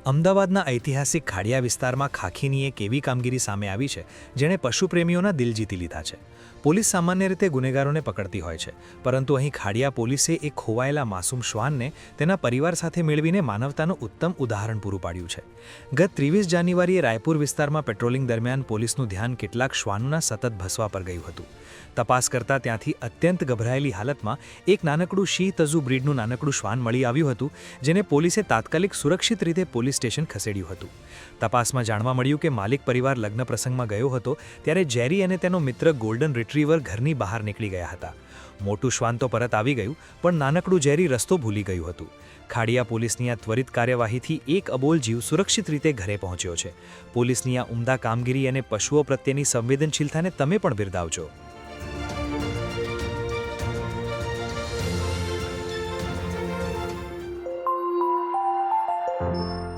અમદાવાદના ઐતિહાસિક ખાડિયા વિસ્તારમાં ખાખીની એક એવી કામગીરી સામે આવી છે જેણે પશુપ્રેમીઓના દિલ જીતી લીધા છે. પોલીસ સામાન્ય રીતે ગુનેગારોને પકડતી હોય છે, પરંતુ અહીં ખાડિયા પોલીસે એક ખોવાયેલા માસૂમ શ્વાનને તેના પરિવાર સાથે મેળવીને માનવતાનું ઉત્તમ ઉદાહરણ પૂરું પાડ્યું છે. ગત 23 જાન્યુઆરીએ રાયપુર વિસ્તારમાં પેટ્રોલિંગ દરમિયાન પોલીસનું ધ્યાન કેટલાક શ્વાનોના સતત ભસવા પર ગયું હતું. તપાસ કરતા ત્યાંથી અત્યંત ગભરાયેલી હાલતમાં એક નાનકડું શી તઝુ બ્રીડનું નાનકડું શ્વાન મળી આવ્યું હતું, જેને પોલીસે તાત્કાલિક સુરક્ષિત રીતે પોલીસ સ્ટેશન ખસેડ્યું હતું. તપાસમાં જાણવા મળ્યું કે માલિક પરિવાર લગ્ન પ્રસંગમાં ગયો હતો ત્યારે જેરી અને તેનો મિત્ર ગોલ્ડન રિટ્રીવર ઘરની બહાર નીકળી ગયા હતા. મોટું શ્વાન તો પરત આવી ગયું, પણ નાનકડું જેરી રસ્તો ભૂલી ગયું હતું. ખાડિયા પોલીસની આ ત્વરિત કાર્યવાહીથી એક અબોલ જીવ સુરક્ષિત રીતે ઘરે પહોંચ્યો છે. પોલીસની આ ઉમદા કામગીરી અને પશુઓ પ્રત્યેની સંવેદનશીલતાને તમે પણ બિરદાવજો. Thank you.